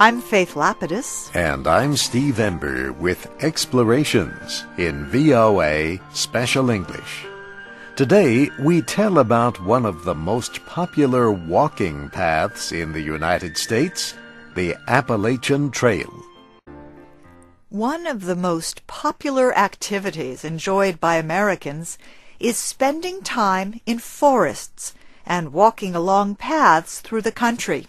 I'm Faith Lapidus. And I'm Steve Ember with Explorations in VOA Special English. Today, we tell about one of the most popular walking paths in the United States, the Appalachian Trail. One of the most popular activities enjoyed by Americans is spending time in forests and walking along paths through the country.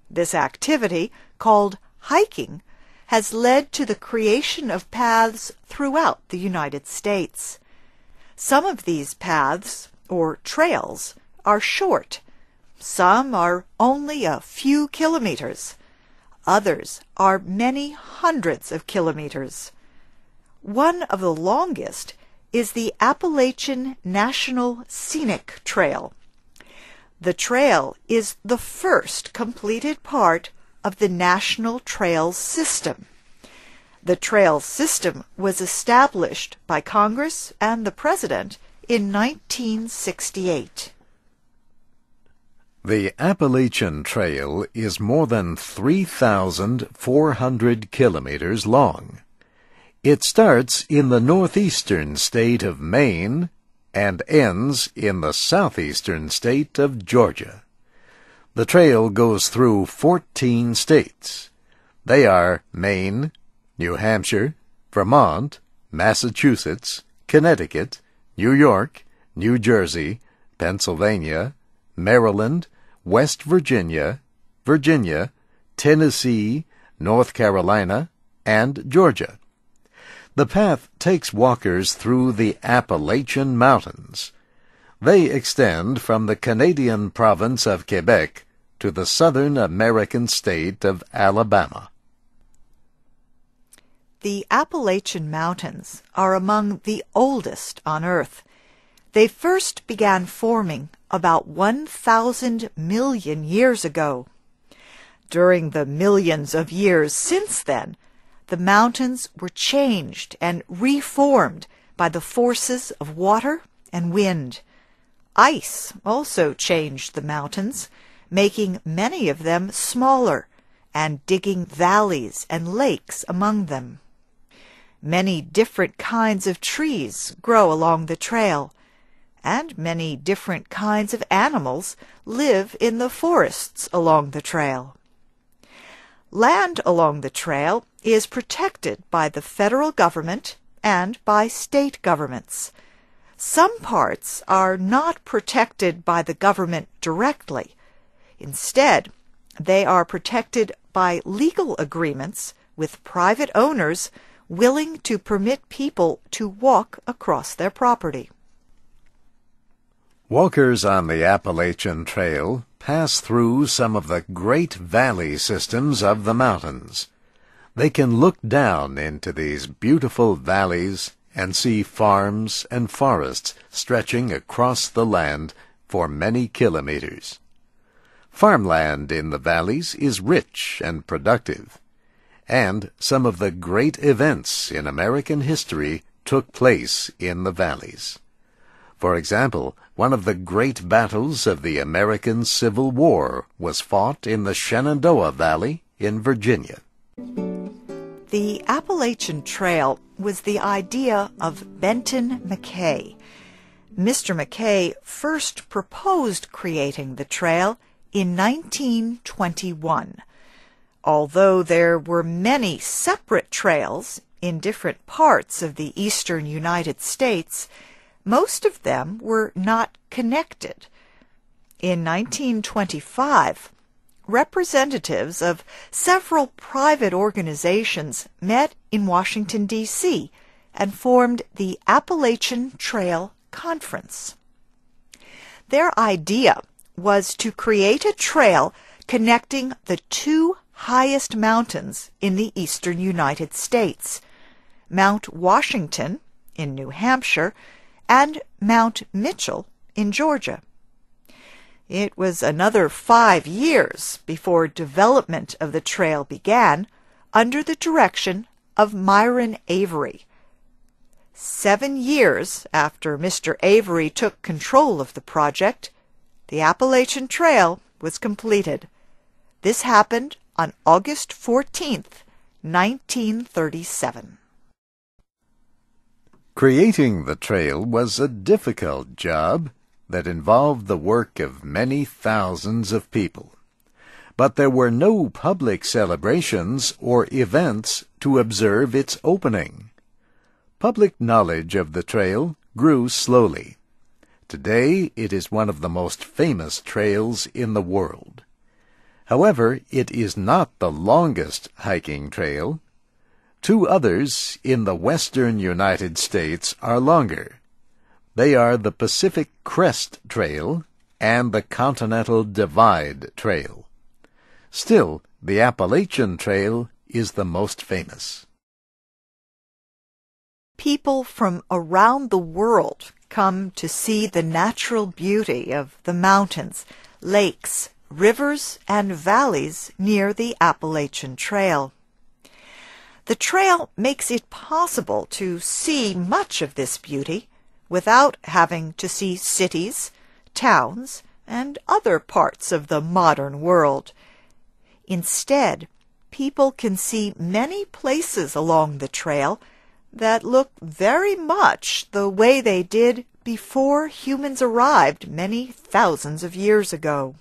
This activity, called hiking, has led to the creation of paths throughout the United States. Some of these paths, or trails, are short. Some are only a few kilometers. Others are many hundreds of kilometers. One of the longest is the Appalachian National Scenic Trail. The trail is the first completed part of the National Trails System. The trail system was established by Congress and the President in 1968. The Appalachian Trail is more than 3,400 kilometers long. It starts in the northeastern state of Maine and ends in the southeastern state of Georgia. The trail goes through 14 states. They are Maine, New Hampshire, Vermont, Massachusetts, Connecticut, New York, New Jersey, Pennsylvania, Maryland, West Virginia, Virginia, Tennessee, North Carolina, and Georgia. The path takes walkers through the Appalachian Mountains. They extend from the Canadian province of Quebec to the southern American state of Alabama. The Appalachian Mountains are among the oldest on Earth. They first began forming about 1,000 million years ago. During the millions of years since then, the mountains were changed and reformed by the forces of water and wind. Ice also changed the mountains, making many of them smaller and digging valleys and lakes among them. Many different kinds of trees grow along the trail, and many different kinds of animals live in the forests along the trail. Land along the trail is protected by the federal government and by state governments. Some parts are not protected by the government directly. Instead, they are protected by legal agreements with private owners willing to permit people to walk across their property. Walkers on the Appalachian Trail pass through some of the great valley systems of the mountains. They can look down into these beautiful valleys and see farms and forests stretching across the land for many kilometers. Farmland in the valleys is rich and productive, and some of the great events in American history took place in the valleys. For example, one of the great battles of the American Civil War was fought in the Shenandoah Valley in Virginia. The Appalachian Trail was the idea of Benton McKay. Mr. McKay first proposed creating the trail in 1921. Although there were many separate trails in different parts of the eastern United States, most of them were not connected. In 1925, representatives of several private organizations met in Washington, D.C., and formed the Appalachian Trail Conference. Their idea was to create a trail connecting the two highest mountains in the eastern United States, Mount Washington in New Hampshire and Mount Mitchell in Georgia. It was another 5 years before development of the trail began under the direction of Myron Avery. 7 years after Mr. Avery took control of the project, the Appalachian Trail was completed. This happened on August 14th, 1937. Creating the trail was a difficult job that involved the work of many thousands of people. But there were no public celebrations or events to observe its opening. Public knowledge of the trail grew slowly. Today, it is one of the most famous trails in the world. However, it is not the longest hiking trail. Two others in the western United States are longer. They are the Pacific Crest Trail and the Continental Divide Trail. Still, the Appalachian Trail is the most famous. People from around the world come to see the natural beauty of the mountains, lakes, rivers, and valleys near the Appalachian Trail. The trail makes it possible to see much of this beauty without having to see cities, towns, and other parts of the modern world. Instead, people can see many places along the trail that look very much the way they did before humans arrived many thousands of years ago.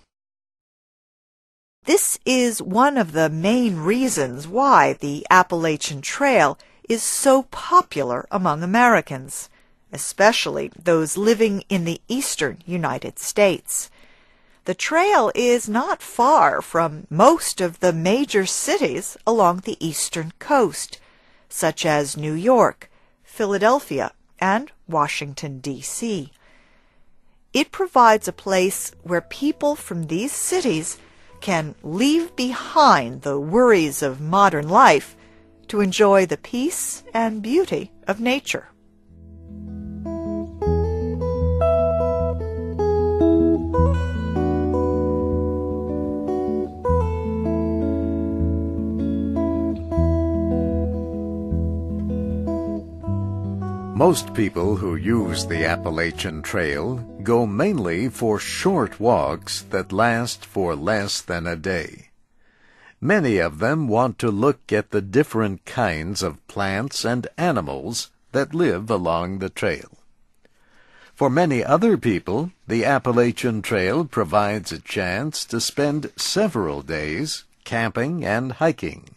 This is one of the main reasons why the Appalachian Trail is so popular among Americans, especially those living in the eastern United States. The trail is not far from most of the major cities along the eastern coast, such as New York, Philadelphia, and Washington, D.C. It provides a place where people from these cities can leave behind the worries of modern life to enjoy the peace and beauty of nature. Most people who use the Appalachian Trail go mainly for short walks that last for less than a day. Many of them want to look at the different kinds of plants and animals that live along the trail. For many other people, the Appalachian Trail provides a chance to spend several days camping and hiking.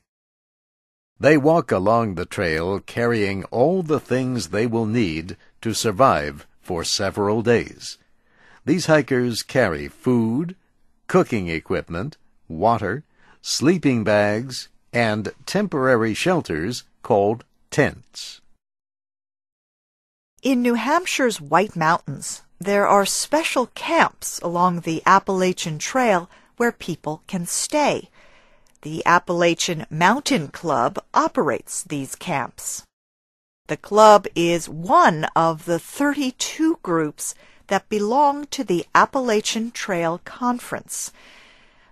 They walk along the trail carrying all the things they will need to survive for several days. These hikers carry food, cooking equipment, water, sleeping bags, and temporary shelters called tents. In New Hampshire's White Mountains, there are special camps along the Appalachian Trail where people can stay. The Appalachian Mountain Club operates these camps. The club is one of the 32 groups that belong to the Appalachian Trail Conference.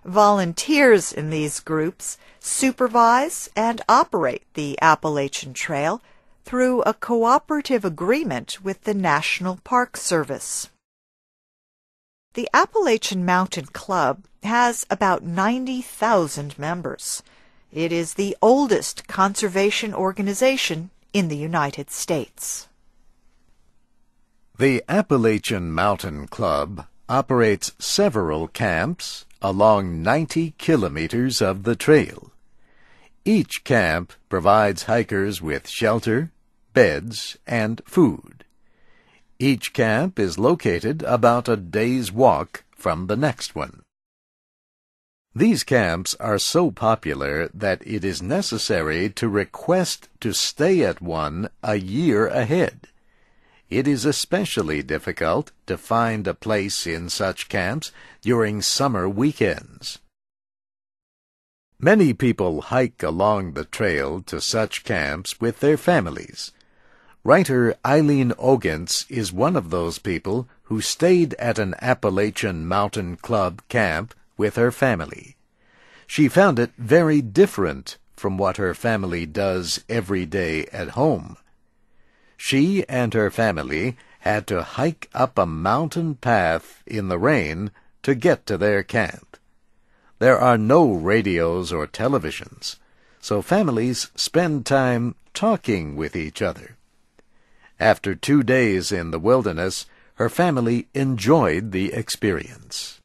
Volunteers in these groups supervise and operate the Appalachian Trail through a cooperative agreement with the National Park Service. The Appalachian Mountain Club has about 90,000 members. It is the oldest conservation organization in the United States. The Appalachian Mountain Club operates several camps along 90 kilometers of the trail. Each camp provides hikers with shelter, beds, and food. Each camp is located about a day's walk from the next one. These camps are so popular that it is necessary to request to stay at one a year ahead. It is especially difficult to find a place in such camps during summer weekends. Many people hike along the trail to such camps with their families. Writer Eileen Ogents is one of those people who stayed at an Appalachian Mountain Club camp with her family. She found it very different from what her family does every day at home. She and her family had to hike up a mountain path in the rain to get to their camp. There are no radios or televisions, so families spend time talking with each other. After 2 days in the wilderness, her family enjoyed the experience.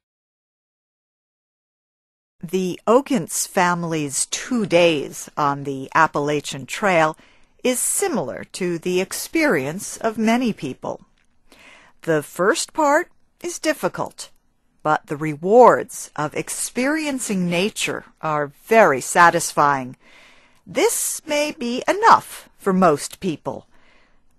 The Oakins family's 2 days on the Appalachian Trail is similar to the experience of many people. The first part is difficult, but the rewards of experiencing nature are very satisfying. This may be enough for most people,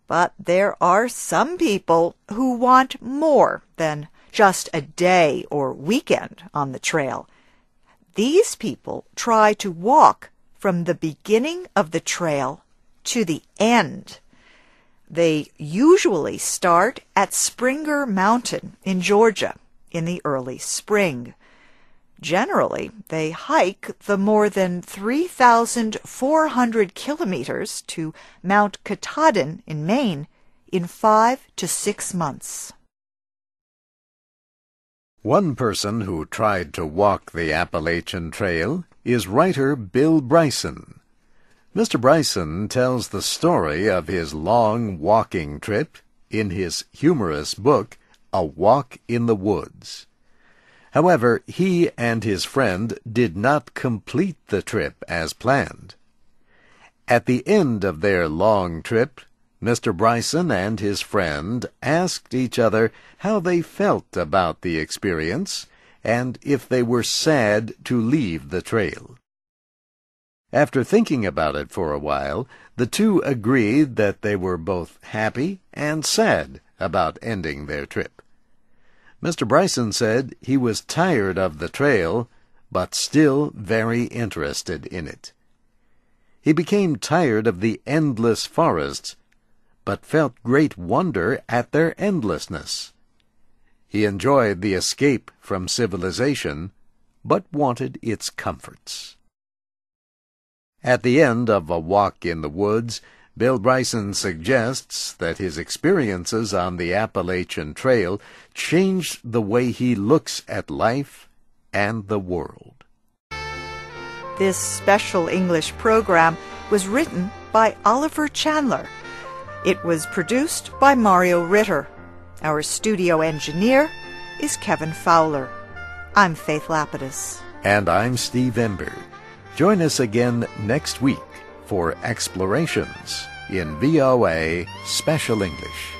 but there are some people who want more than just a day or weekend on the trail. These people try to walk from the beginning of the trail to the end. They usually start at Springer Mountain in Georgia in the early spring. Generally, they hike the more than 3,400 kilometers to Mount Katahdin in Maine in 5 to 6 months. One person who tried to walk the Appalachian Trail is writer Bill Bryson. Mr. Bryson tells the story of his long walking trip in his humorous book, A Walk in the Woods. However, he and his friend did not complete the trip as planned. At the end of their long trip, Mr. Bryson and his friend asked each other how they felt about the experience and if they were sad to leave the trail. After thinking about it for a while, the two agreed that they were both happy and sad about ending their trip. Mr. Bryson said he was tired of the trail, but still very interested in it. He became tired of the endless forests, but felt great wonder at their endlessness. He enjoyed the escape from civilization, but wanted its comforts. At the end of A Walk in the Woods, Bill Bryson suggests that his experiences on the Appalachian Trail changed the way he looks at life and the world. This special English program was written by Oliver Chandler. It was produced by Mario Ritter. Our studio engineer is Kevin Fowler. I'm Faith Lapidus. And I'm Steve Ember. Join us again next week for Explorations in VOA Special English.